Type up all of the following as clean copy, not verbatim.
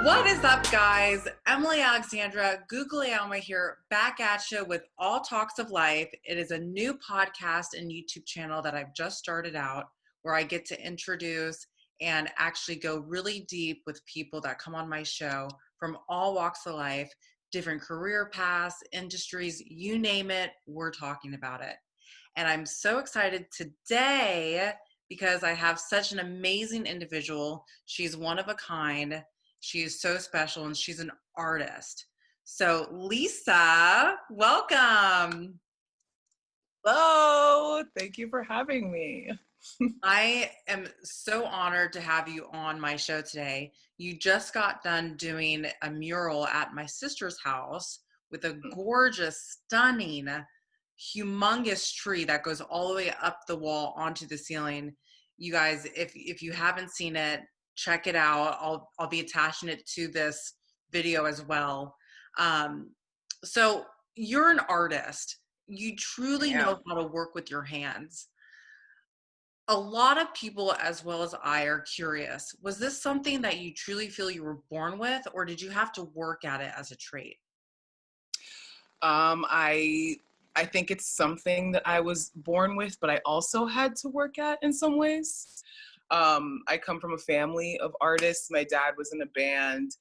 What is up, guys? Emily Alexandra, Googly Alma here, back at you with All Talks of Life. It is a new podcast and YouTube channel that I've just started out where I get to introduce and actually go really deep with people that come on my show from all walks of life, different career paths, industries, you name it, we're talking about it. And I'm so excited today because I have such an amazing individual. She's one of a kind. She is so special, and she's an artist. So, Lisa, welcome. Hello, thank you for having me. I am so honored to have you on my show today. You just got done doing a mural at my sister's house with a gorgeous, stunning, humongous tree that goes all the way up the wall onto the ceiling. You guys, if you haven't seen it, check it out. I'll be attaching it to this video as well. So you're an artist. You truly know how to work with your hands. A lot of people, as well as I, are curious. Was this something that you truly feel you were born with, or did you have to work at it as a trait? I think it's something that I was born with, but I also had to work at in some ways. I come from a family of artists. My dad was in a band.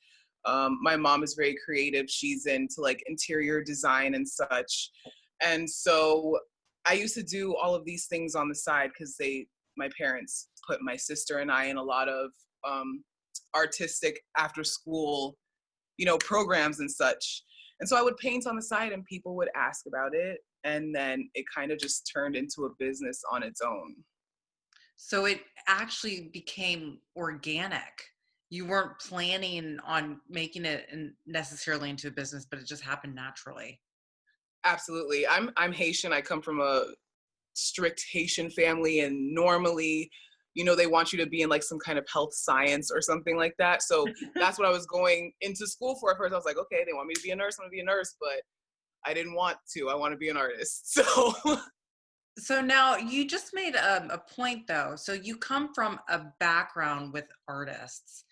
My mom is very creative. She's into like interior design and such. And so I used to do all of these things on the side because my parents put my sister and I in a lot of artistic after school, programs and such. And so I would paint on the side and people would ask about it. And then it kind of just turned into a business on its own. So it actually became organic. You weren't planning on making it necessarily into a business, but it just happened naturally. Absolutely. I'm Haitian. I come from a strict Haitian family, and normally, they want you to be in like some kind of health science or something like that. So that's what I was going into school for at first. I was like, okay, they want me to be a nurse. I'm gonna be a nurse, but I didn't want to. I want to be an artist. So now you just made a point though. So you come from a background with artists.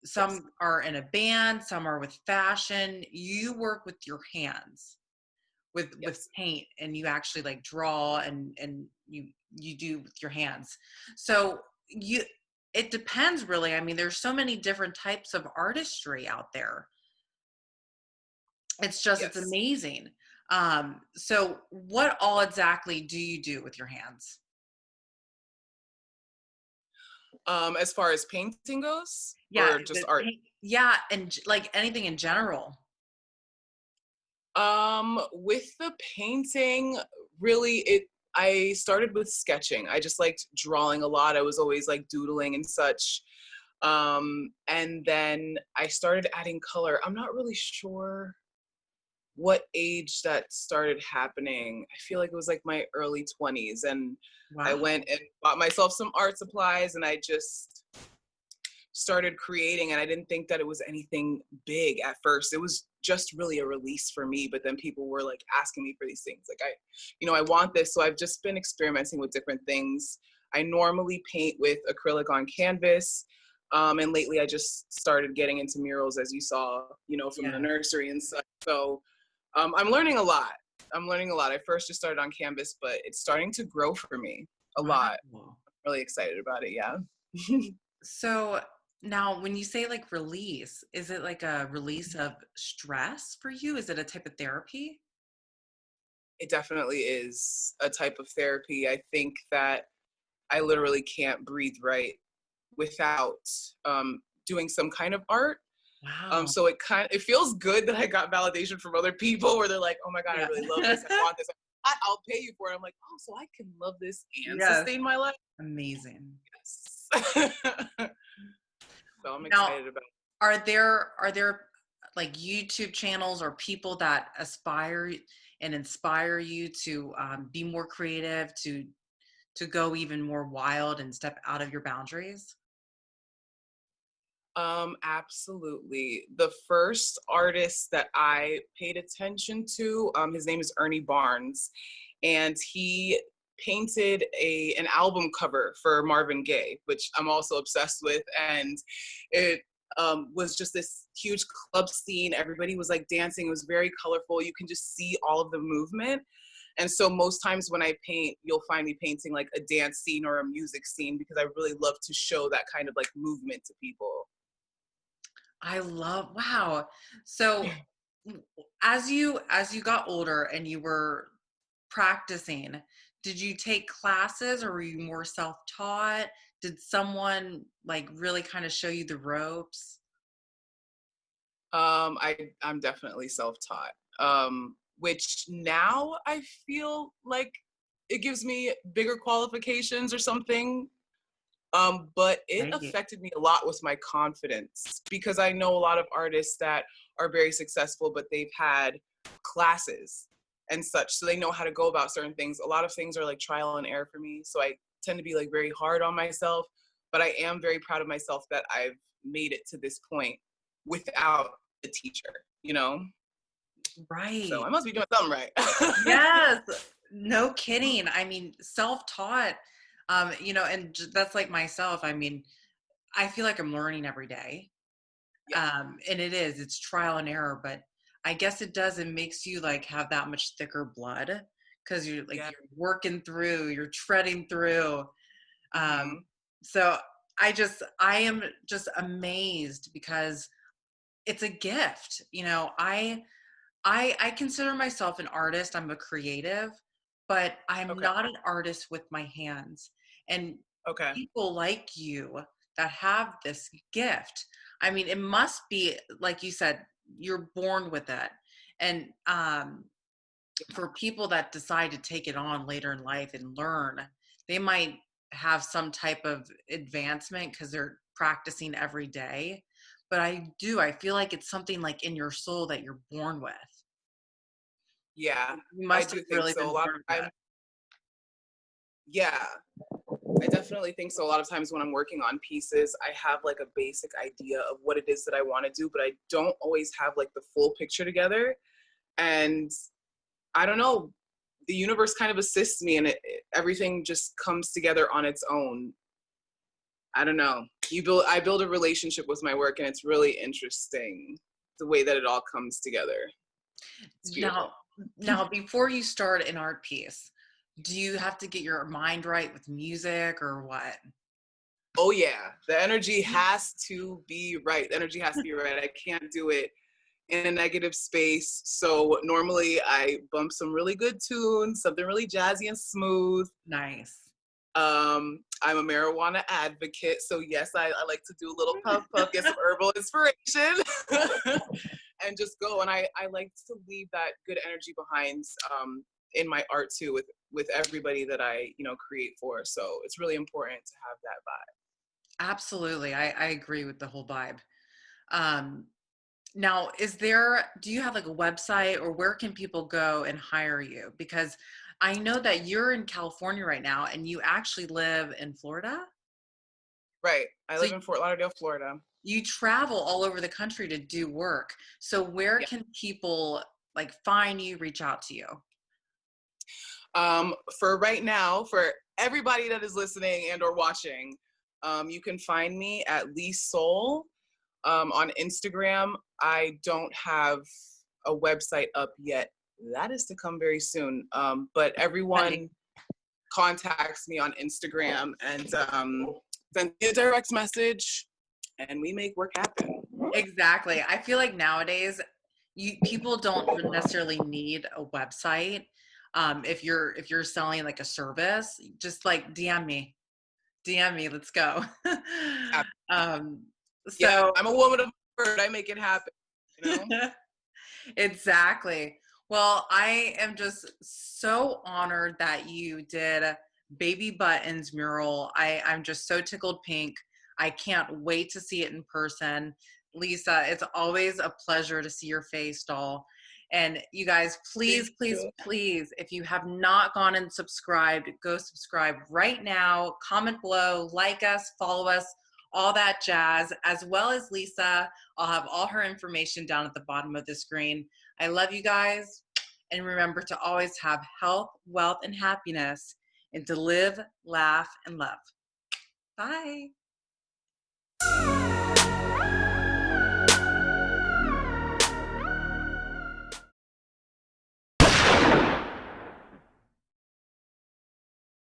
Some Yes. are in a band, some are with fashion. You work with your hands, with paint, and you actually like draw and you do with your hands. So it depends really. I mean, there's so many different types of artistry out there. It's Yes. amazing. So what all exactly do you do with your hands? As far as painting goes, Yeah, or just art? yeah, and like anything in general. With the painting, really, I started with sketching. I just liked drawing a lot. I was always like doodling and such. And then I started adding color. I'm not really sure what age that started happening. I feel like it was like my early 20s, and I Wow. went and bought myself some art supplies, and I just started creating, and I didn't think that it was anything big at first. It was just really a release for me, but then people were like asking me for these things. Like I want this. So I've just been experimenting with different things. I normally paint with acrylic on canvas. And lately I just started getting into murals, as you saw, from the nursery and such. So I'm learning a lot. I first just started on canvas, but it's starting to grow for me a lot. I'm really excited about it. Yeah. So now when you say like release, is it like a release of stress for you? Is it a type of therapy? It definitely is a type of therapy. I think that I literally can't breathe right without doing some kind of art. Wow. So it feels good that I got validation from other people where they're like, oh my God, I really love this. I want this. I'll pay you for it. I'm like, oh, so I can love this and sustain my life. Amazing. Yes. So I'm excited about it. Are there like YouTube channels or people that aspire and inspire you to be more creative, to go even more wild and step out of your boundaries? Absolutely. The first artist that I paid attention to, his name is Ernie Barnes, and he painted an album cover for Marvin Gaye, which I'm also obsessed with. And it was just this huge club scene. Everybody was like dancing. It was very colorful. You can just see all of the movement. And so most times when I paint, you'll find me painting like a dance scene or a music scene because I really love to show that kind of like movement to people. Wow. So as you got older and you were practicing, did you take classes or were you more self-taught? Did someone like really kind of show you the ropes? I'm definitely self-taught, which now I feel like it gives me bigger qualifications or something. But it Right. affected me a lot with my confidence because I know a lot of artists that are very successful, but they've had classes and such. So they know how to go about certain things. A lot of things are like trial and error for me. So I tend to be like very hard on myself, but I am very proud of myself that I've made it to this point without a teacher, you know? So Right. I must be doing something right. Yes. No kidding. I mean, self-taught, and that's like myself. I mean, I feel like I'm learning every day. Yeah, And it's trial and error, but I guess it makes you like have that much thicker blood because yeah. you're working through, you're treading through. Um, Hmm. so I am just amazed because it's a gift. I consider myself an artist. I'm a creative, but I'm Okay. not an artist with my hands. And Okay. people like you that have this gift, I mean, it must be, like you said, you're born with it. And for people that decide to take it on later in life and learn, they might have some type of advancement because they're practicing every day. But I feel like it's something like in your soul that you're born with. Yeah, You I must have do think really so. A been lot born of with times, it. yeah, I definitely think so. A lot of times when I'm working on pieces, I have like a basic idea of what it is that I want to do, but I don't always have like the full picture together. And I don't know, the universe kind of assists me and everything just comes together on its own. I don't know. I build a relationship with my work and it's really interesting the way that it all comes together. It's Now, beautiful. now, before you start an art piece, do you have to get your mind right with music or what? Oh yeah, the energy has to be right. The energy has to be right. I can't do it in a negative space. So normally I bump some really good tunes, something really jazzy and smooth. Nice. I'm a marijuana advocate. So yes, I like to do a little puff puff, get some herbal inspiration and just go. And I like to leave that good energy behind in my art too with everybody that I, create for. So it's really important to have that vibe. Absolutely. I agree with the whole vibe. Um, Now, do you have like a website or where can people go and hire you? Because I know that you're in California right now and you actually live in Florida. Right. I So live in Fort Lauderdale, Florida. you travel all over the country to do work. So where Yeah. can people like find you, reach out to you? For right now, for everybody that is listening and or watching, you can find me at Lee Soul on Instagram. I don't have a website up yet. That is to come very soon. But Funny. everyone contacts me on Instagram and send me a direct message and we make work happen. Exactly. I feel like nowadays people don't necessarily need a website. If you're selling like a service, just like DM me, let's go. um, Yeah, so I'm a woman of word. I make it happen, you know? exactly. Well, I am just so honored that you did Baby Buttons mural. I'm just so tickled pink. I can't wait to see it in person. Lisa, it's always a pleasure to see your face, doll. And you guys, please, Thank please, you. please, if you have not gone and subscribed, go subscribe right now. Comment below, like us, follow us, all that jazz, as well as Lisa. I'll have all her information down at the bottom of the screen. I love you guys. And remember to always have health, wealth, and happiness, and to live, laugh, and love. Bye.